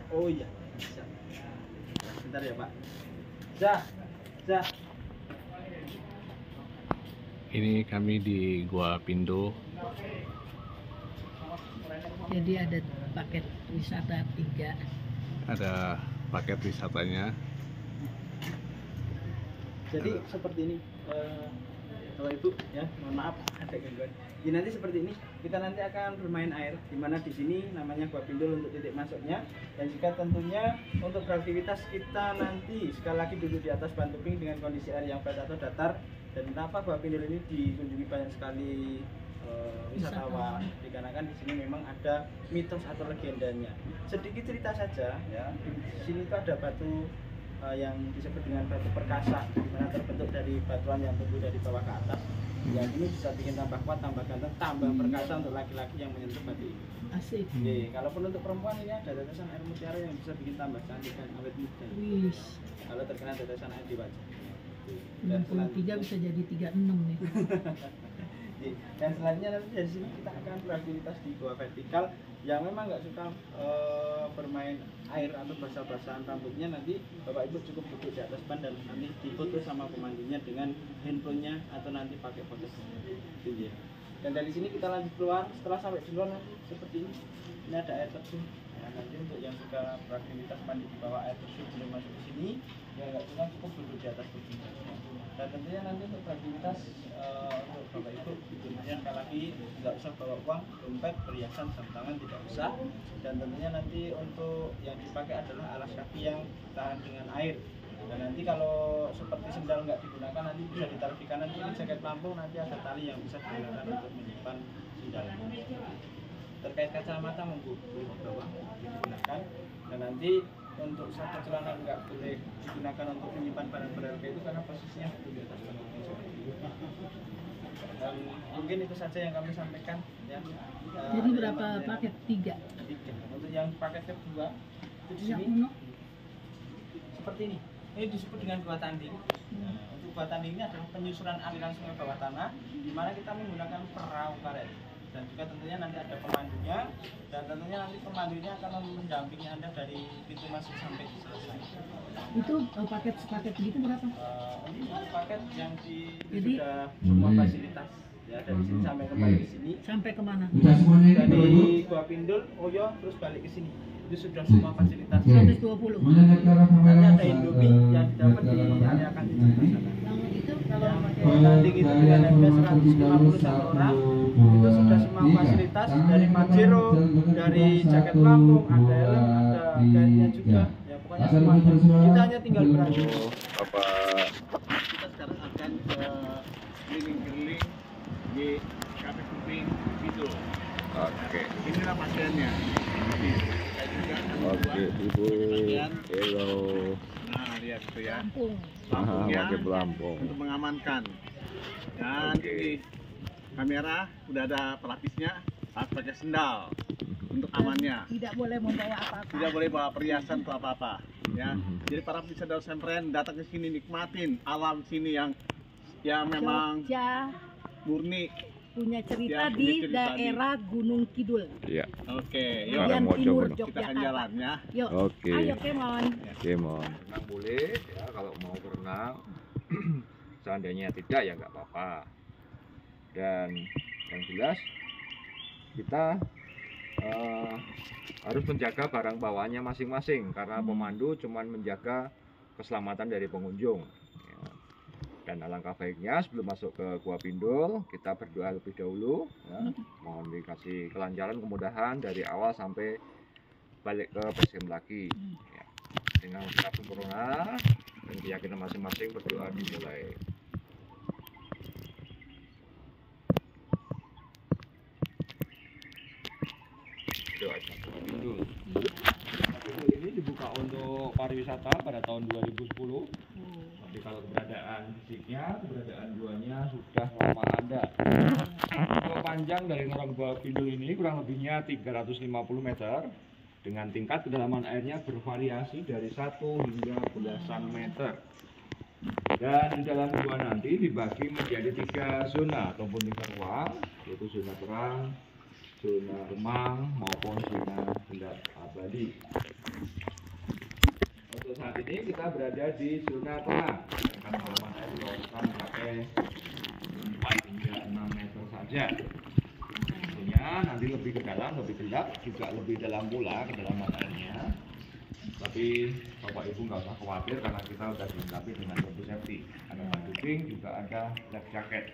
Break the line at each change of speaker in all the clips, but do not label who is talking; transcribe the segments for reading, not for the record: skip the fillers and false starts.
Oh iya, bisa. Bentar ya Pak. Zah, Zah.
Ini kami di Gua Pindo.
Jadi ada paket wisata 3.
Ada paket wisatanya.
Jadi seperti ini, Bapak Ibu ya, mohon maaf ada gangguan. Jadi nanti seperti ini, kita nanti akan bermain air, dimana di sini namanya Gua Pindul untuk titik masuknya, dan juga tentunya untuk beraktivitas kita nanti sekali lagi duduk di atas ban tebing dengan kondisi air yang flat atau datar. Dan kenapa Gua Pindul ini dikunjungi banyak sekali wisatawan, dikarenakan di sini memang ada mitos atau legendanya. Sedikit cerita saja ya, di sini itu ada batu yang disebut dengan batu perkasa, di mana terbentuk dari batuan yang tumbuh dari bawah ke atas. Yang ini bisa bikin tambah kuat, tambah ganteng, tambah perkasa untuk laki-laki yang menyentuh batu ini.
Asik.
Oke, kalaupun untuk perempuan ini ada tetesan air mutiara yang bisa bikin tambah cantik dan awet muda.
Wis.
Kalau terkena tetesan air di wajah.
63 bisa jadi 36 nih.
Dan selanjutnya nanti dari sini kita akan beraktivitas di gua vertikal. Yang memang nggak suka bermain air atau basah-basahan rambutnya, nanti Bapak Ibu cukup duduk di atas ban dan nanti difoto sama pemandunya dengan handphonenya atau nanti pakai foto gitu ya. Dan dari sini kita lanjut keluar. Setelah sampai di luar nanti seperti ini. Ini ada air terjun. Nah, nanti untuk yang suka beraktivitas mandi di bawah air terjun belum masuk ke sini, yang nggak suka cukup duduk di atas tebing. Dan tentunya nanti untuk beraktivitas untuk Bapak Ibu, tentunya sekali lagi nggak usah bawa uang, dompet, perhiasan, jam tangan tidak usah. Dan tentunya nanti untuk yang dipakai adalah alas kaki yang tahan dengan air. Dan nanti kalau seperti sendal nggak digunakan, nanti bisa ditaruh di kanan kiri jaket pelampung, nanti ada tali yang bisa digunakan untuk menyimpan sendal. Terkait kacamata monggo boleh dibawa digunakan. Dan nanti untuk satu celana nggak boleh digunakan untuk menyimpan barang berharga itu karena posisinya di atas barang. Dan mungkin itu saja yang kami sampaikan ya.
Jadi berapa paket? 3.
Untuk yang paket kedua itu di
Yang
sini
uno.
seperti ini. Ini disebut dengan gua tanding. Nah, untuk gua tanding ini adalah penyusuran aliran sungai bawah tanah, di mana kita menggunakan perahu karet. Dan juga tentunya nanti ada pemandunya, dan tentunya nanti pemandunya akan mendampingi Anda dari pintu masuk sampai selesai.
Itu paket begitu berapa?
Ini paket yang di
Jadi,
sudah semua fasilitas ya, dari sini sampai kembali ke sini.
Sampai kemana?
Dari Gua Pindul, Oyo, terus balik ke sini. Itu sudah semua fasilitas.
120.
Nanti ada Indomie yang dapat di area kantin sebelah sana.
Yang itu kalau pakai
Tanding itu dengan harga 150 satu orang, itu sudah semua fasilitas dari Pajero, dari jaket pelampung, ada helm, ada guide-nya juga. Ya pokoknya semuanya. Kita hanya tinggal berangkat.
Apa?
Kita sekarang akan keliling-keliling di Cafe Kuping gitu.
Oke.
Inilah pasiennya.
Oke, Ibu. Hello.
Nah, lihat itu ya.
Lampung.
Lampunya
Pakai pelampung.
untuk mengamankan. Dan
Oke.
di kamera udah ada pelapisnya, harus pakai sendal untuk amannya.
Tidak boleh membawa apa-apa.
Tidak boleh bawa perhiasan atau apa-apa. Ya. Jadi para peserta sempren datang ke sini nikmatin alam sini yang memang
Jogja
murni.
punya cerita
Ya, punya
di
cerita
daerah Gunung Kidul.
Iya.
Oke, yuk
Bagian
Mojo,
timur
Mojo.
kita akan
Yogyakarta.
jalan ya.
Yuk.
Oke.
Ayo Kemon.
Oke, mau berenang boleh ya, kalau mau berenang. Seandainya tidak ya nggak apa-apa. Dan yang jelas kita harus menjaga barang bawaannya masing-masing, karena pemandu cuman menjaga keselamatan dari pengunjung ya. Dan alangkah baiknya sebelum masuk ke Gua Pindul kita berdoa lebih dahulu ya. Mohon dikasih kelancaran, kemudahan dari awal sampai balik ke base camp lagi ya. Dengan kita sempurna dan keyakinan masing-masing, berdoa dimulai. Doa Pindul. Ini dibuka untuk pariwisata pada tahun 2010. Tapi kalau keberadaan fisiknya, keberadaan guanya sudah lama ada. Untuk panjang dari Ngorong Gua Pindul ini kurang lebihnya 350 meter. Dengan tingkat kedalaman airnya bervariasi dari 1 hingga belasan meter. Dan di dalam gua nanti dibagi menjadi 3 zona ataupun 3 ruang, yaitu zona terang, zona remang maupun zona gelap abadi. saat ini kita berada di zona tengah. Karena halaman air kita mencapai 4 hingga 6 meter saja. Tentunya nanti lebih ke dalam, lebih gelap, juga lebih dalam pula kedalaman airnya. Tapi Bapak Ibu nggak usah khawatir karena kita sudah dilengkapi dengan baju safety. Ada baju pink, juga ada life jacket.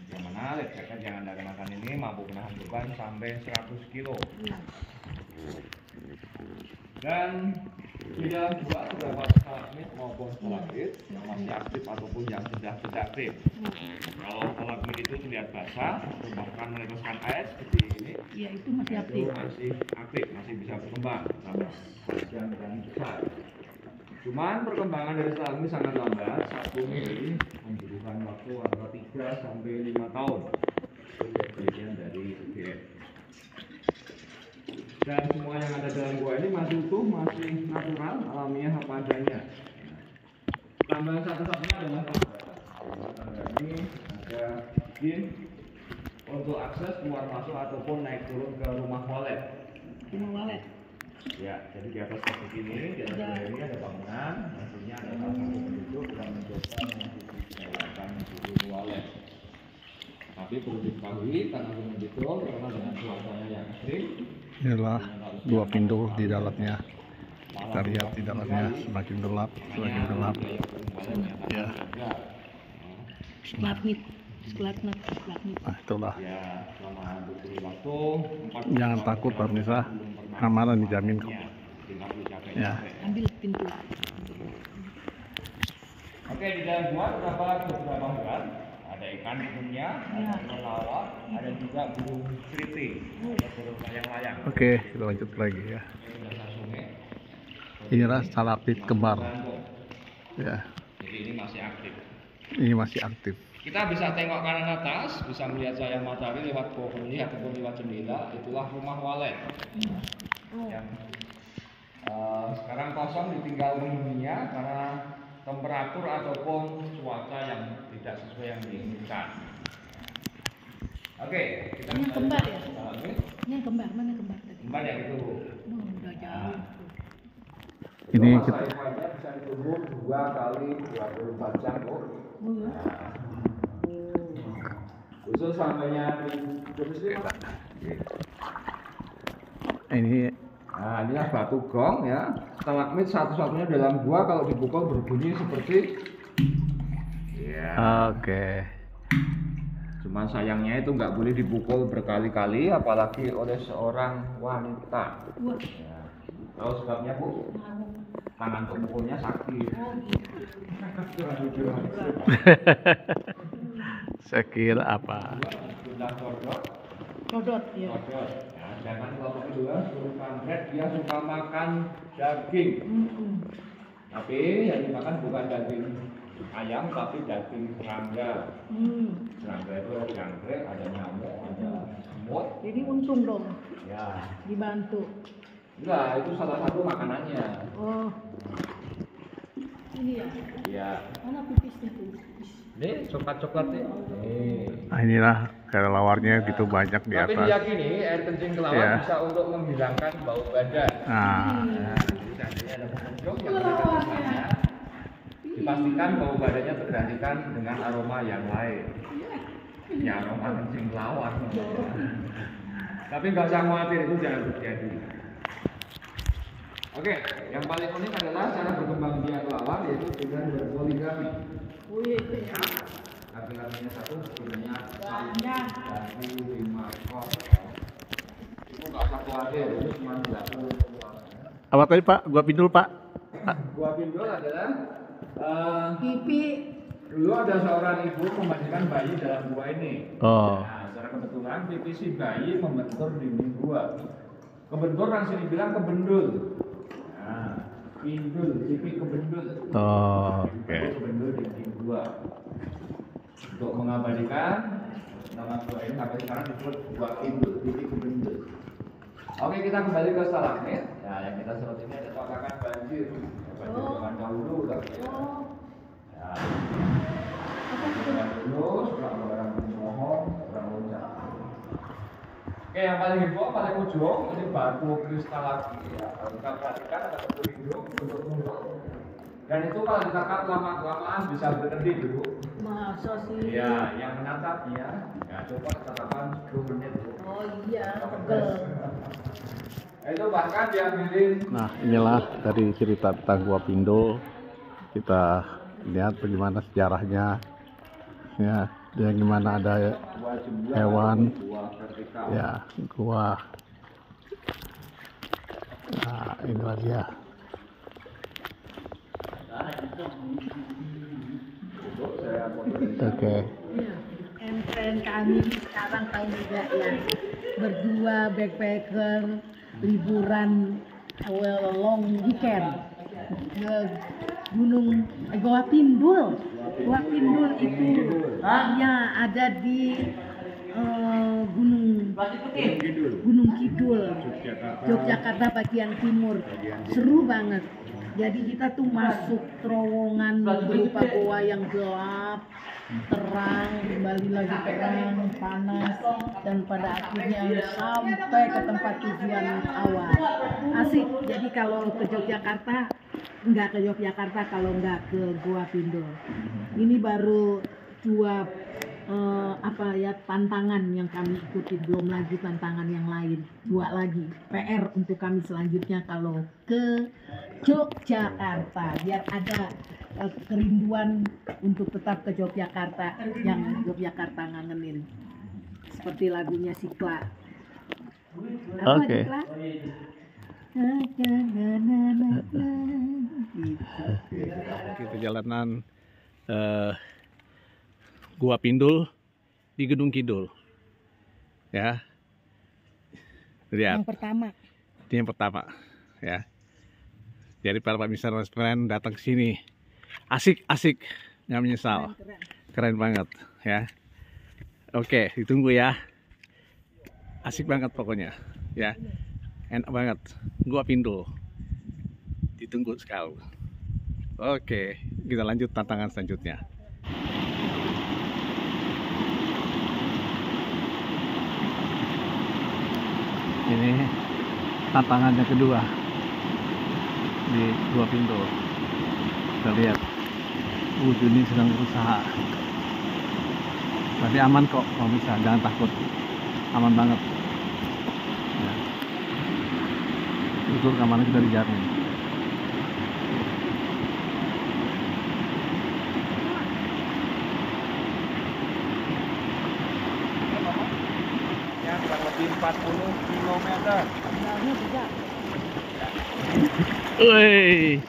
Yang mana life jacket yang Anda kenakan ini mampu menahan beban sampai 100 kilo. Dan di dalam gua terdapat stalagmit maupun stalagmit yang masih aktif ataupun yang sudah tidak aktif. Kalau stalagmit itu terlihat basah atau bahkan meneteskan air seperti ini,
Iya, itu masih aktif.
itu masih aktif, masih bisa berkembang sampai panjang dan besar. Cuman perkembangan dari stalagmit sangat lambat, 1 mili membutuhkan waktu antara 3 sampai 5 tahun. Itu bagian dari UGM. Dan semua yang ada dalam gua ini masih utuh, masih natural, alamiah apa adanya. Tambahan satu-satunya adalah tangga ini ada izin untuk akses keluar masuk ataupun naik turun ke rumah walet.
Rumah walet.
Ya, jadi di atas seperti ini, di atas bawah ini ada bangunan, maksudnya ada salah satu penduduk yang mencoba menggunakan rumah walet. Tapi perlu diketahui karena gunung Bidul karena dengan cuacanya yang ekstrim.
Inilah dua pintu di dalamnya. Kita lihat di dalamnya semakin gelap, semakin gelap. Ya,
Stalagmit.
nah itulah.
Ya, selama 20 waktu,
Jangan takut pemirsa, keamanan dijamin kok. Ya.
Ambil pintu.
Oke, di dalam gua terdapat beberapa hewan. Ada ikan hidungnya, ada kelawar, ada juga burung keriting, ada burung layang-layang.
Oke, kita lanjut lagi ya. Inilah stalagmit kembar. Ya,
Jadi ini masih aktif.
ini masih aktif.
Kita bisa tengok kanan atas, bisa melihat cahaya matahari lewat pohon ini ataupun lewat jendela. Itulah rumah walet yang sekarang kosong ditinggal penghuninya karena temperatur ataupun cuaca yang tidak sesuai yang diinginkan. Oke, kita
Ini yang kembar ya?
Ini
Ini yang kembar, mana kembar tadi?
kembar yang itu.
Oh, udah jauh.
Ini
Masa
kita
hidupnya bisa ditunggu 2 kali 24 jam kok.
Oh ya.
Khusus sampainya di
ini
Nah, inilah batu gong ya. Stalagmit satu-satunya dalam gua kalau dipukul berbunyi seperti ya.
oke.
Cuman sayangnya itu nggak boleh dipukul berkali-kali apalagi oleh seorang wanita.
Wah.
Ya. Tahu sebabnya, Bu? Tangan pemukulnya sakit.
Saya kira apa?
Sudah kodok.
Kodot ya.
Kodok. Ya, sedangkan kalau kedua suruh kampret dia suka makan daging. Tapi yang dimakan bukan daging ayam tapi daging serangga. Serangga itu ada jangkrik, ada nyamuk, ada semut.
Jadi untung dong
Ya,
dibantu.
enggak, itu salah satu makanannya.
Oh. Ini ya.
Ya,
Mana pipisnya tuh? Pipis.
ini coklat-coklat nih.
Nah, inilah kelelawarnya gitu banyak di
Tapi
atas.
diyakini air kencing kelawar
Ya.
bisa untuk menghilangkan bau badan.
Nah,
Nah, jadi seandainya ada pengunjung yang melihat ke sana, dipastikan bau badannya tergantikan dengan aroma yang lain. Ya, aroma kencing kelawar. Tapi nggak usah khawatir, itu jangan terjadi. Oke, yang paling unik adalah cara berkembang biak kelawar yaitu dengan berpoligami.
Oh iya itu ya.
Laki-lakinya satu, sebenarnya
Banyak.
5 ekor. Itu nggak usah khawatir, itu cuma dilakukan.
apa tadi Pak? Gua pindul Pak.
Gua pindul adalah
Pipi.
dulu ada seorang ibu memandikan bayi dalam gua ini.
Oh,
Nah, secara kebetulan pipi si bayi membentur dinding gua. Kebentur kan sini bilang kebendul. Nah, pindul, pipi kebendul.
oh,
Pipi
oke.
kebendul dinding gua. Untuk mengabadikan nama gua ini sampai sekarang disebut gua pindul, pipi kebendul. Oke, kita kembali ke stalagmit. Nah, yang kita sorot ini ada tokakan banjir. Banjir zaman dahulu tapi ya.
Oh.
Ya. Orang lulus, orang memohon, orang loncat. Oke, yang paling heboh, paling ujung ini batu kristal lagi ya. Kalau kita perhatikan ada satu hidung untuk dan itu kalau ditangkap lama-lamaan bisa berhenti dulu.
Masa sih?
Iya, yang menangkapnya ya coba katakan 10 menit dulu.
Oh iya, pegel.
Itu bahkan diambilin.
Nah, inilah dari cerita tentang Gua Pindul. Kita lihat bagaimana sejarahnya, ya, dan gimana ada hewan, ya, gua. Nah, inilah dia. Oke.
Entren kami sekarang tahu juga ya, berdua backpacker liburan long weekend ke Gunung Gua Pindul. Gua Pindul itu ya ada di Gunung Kidul, Yogyakarta bagian timur. Seru banget. Jadi kita tuh masuk terowongan berupa goa yang gelap, terang, kembali lagi terang, panas, dan pada akhirnya sampai ke tempat tujuan awal. Asik. Jadi kalau ke Yogyakarta, nggak ke Yogyakarta kalau nggak ke Gua Pindul. Ini baru dua tantangan yang kami ikuti, belum lagi tantangan yang lain, dua lagi PR untuk kami selanjutnya kalau ke Yogyakarta, biar ada kerinduan untuk tetap ke Yogyakarta yang Yogyakarta ngangenin, seperti lagunya Sikla. Apa
Oke.
Sikla?
Kita perjalanan Gua Pindul di Gunung Kidul, ya. Lihat,
Yang pertama.
ini yang pertama, ya. Jadi para pemirsa restoran datang ke sini, asik, nggak menyesal, keren banget, ya. Oke, ditunggu ya. Asik banget pokoknya, ya. Enak banget, Gua Pindul. Ditunggu sekali. Oke, kita lanjut tantangan selanjutnya. Ini tantangannya kedua di Gua Pindul. Kita lihat, Juni sedang berusaha. Tapi aman kok, kalau bisa, jangan takut, aman banget. Ya. Itu keamanan kita dijamin.
Ya, kurang lebih 40 km.
Woi.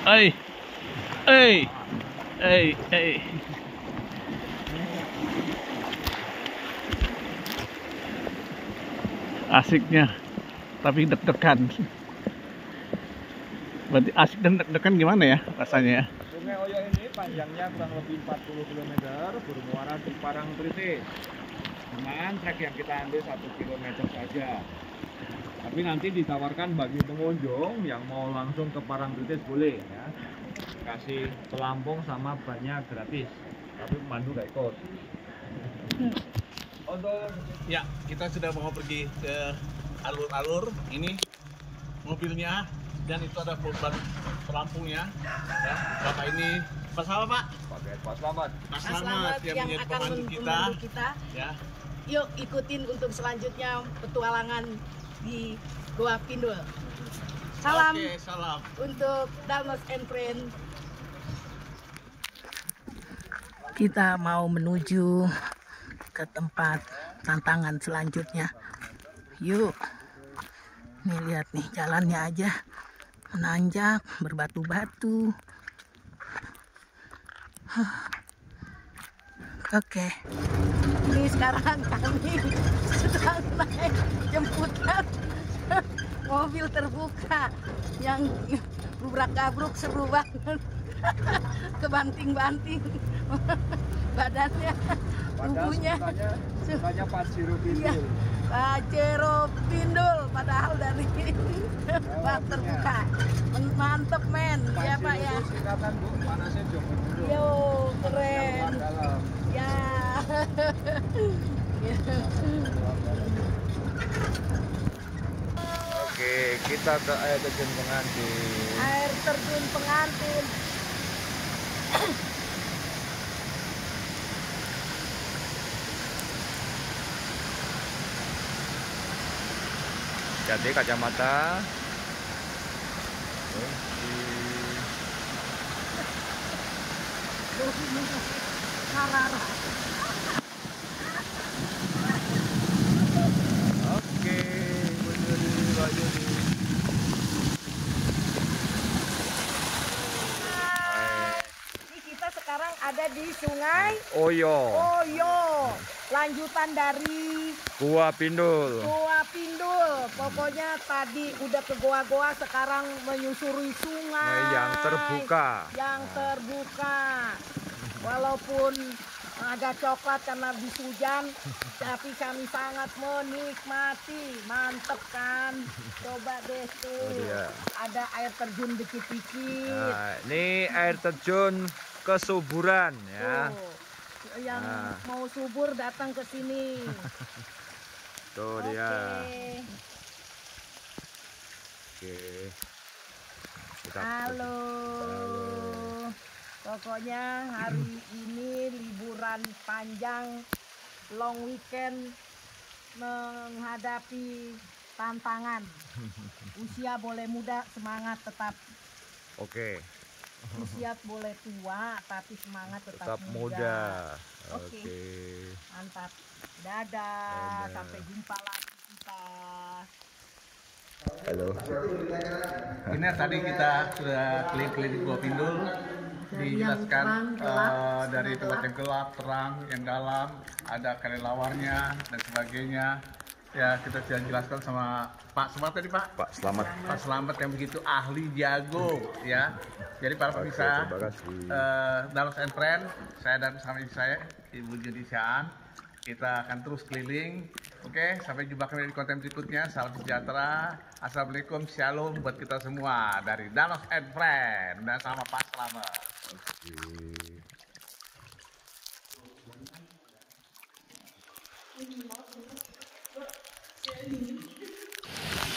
Hey. Asiknya, tapi deg-degan. Berarti asik dan deg-degan gimana ya rasanya ya?
Sungai Oyo ini panjangnya kurang lebih 40 km, bermuara di Parangtritis. Dengan trek yang kita ambil 1 km saja. Tapi nanti ditawarkan bagi pengunjung yang mau langsung ke Parangtritis boleh ya. Kasih pelampung sama bannya gratis. Tapi pemandu gak ikut. Untuk
Ya, kita sudah mau pergi ke alur-alur ini mobilnya, dan itu ada pelampungnya. Ya, Bapak ini Pak apa Pak?
pakai Pak Slamet.
Mas Slamet yang menjadi pemandu kita. Ya,
Yuk ikutin untuk selanjutnya petualangan di Gua Pindul. Salam
Oke, salam.
untuk Dalmas and Friend. Kita mau menuju ke tempat tantangan selanjutnya. Yuk. Nih lihat nih jalannya aja menanjak, berbatu-batu. Oke. Ini sekarang kami sedang naik jemputan mobil terbuka yang gubrak-gabruk, seru banget. Kebanting-banting badannya, tubuhnya.
Sukanya Pajero
Iya,
Pindul.
Pajero Pindul, padahal dari bak terbuka. Mantep men, ya Pak ya.
Singkatan Bu, panasnya Joko Widodo.
Yo, keren.
Dalam.
Ya.
Oke, kita ke air terjun pengantin.
Air terjun pengantin.
Jadi kacamata.
Karara.
Oke, Pak Yudi.
Ini kita sekarang ada di Sungai
Oyo,
Oyo. Lanjutan dari
Gua Pindul.
Goa Pindul. Pokoknya tadi udah ke goa-goa, sekarang menyusuri sungai
Yang terbuka.
Yang terbuka. Walaupun agak coklat karena habis hujan, tapi kami sangat menikmati. Mantep kan? Coba deh tuh.
Oh, dia.
Ada air terjun dikit-dikit.
Nah, ini air terjun kesuburan ya.
Tuh. Yang
Nah.
mau subur datang ke sini.
Tuh
Oke.
dia. Oke. Kita
Halo. Pokoknya hari ini liburan panjang, long weekend, menghadapi tantangan. Usia boleh muda, semangat tetap.
Oke,
Usia boleh tua, tapi semangat tetap,
tetap muda.
Oke.
Oke.
Mantap. Dadah.
Dadah.
Sampai jumpa lagi kita.
Halo.
Ini tadi kita sudah keliling-keliling Gua Pindul,
Dari yang
dijelaskan
terang, gelap,
dari
sama
tempat yang gelap, terang, yang dalam, ada kelelawarnya dan sebagainya. Ya kita sudah jelaskan sama Pak Selamat tadi Pak.
Pak, selamat.
Pak Selamat yang begitu ahli jago ya. Jadi para
Oke,
pemirsa,
terima kasih.
Dalos and Friend, saya dan sama ibu saya, Ibu Judisiaan, kita akan terus keliling. Oke, sampai jumpa kembali di konten berikutnya. Salam sejahtera. Assalamualaikum, shalom buat kita semua dari Dalos and Friend dan sama Pak Selamat.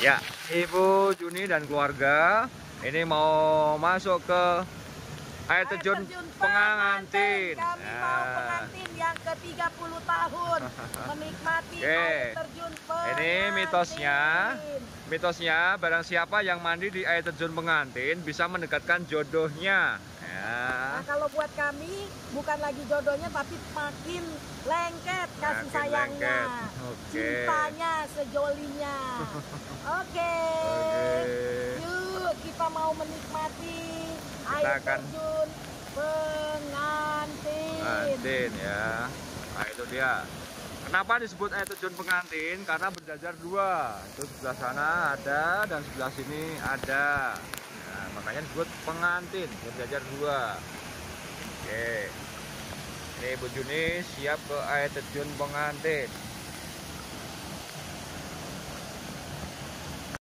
Ya, Ibu Juni dan keluarga ini mau masuk ke air terjun pengantin.
Kami
Ya.
mau pengantin yang ke-30 tahun menikmati
Oke.
air terjun pengantin.
Ini mitosnya barang siapa yang mandi di air terjun pengantin bisa mendekatkan jodohnya. Ya.
Nah, kalau buat kami bukan lagi jodohnya tapi makin lengket kasih
Makin
sayangnya.
lengket. Oke.
Cintanya sejolinya. Oke. Yuk kita mau menikmati air
akan
terjun pengantin.
Pengantin ya. Nah itu dia. Kenapa disebut air terjun pengantin? Karena berjajar dua. Itu sebelah sana ada dan sebelah sini ada. Nah, makanya disebut pengantin, berjajar dua. Oke. Ini Ibu Juni siap ke air terjun pengantin.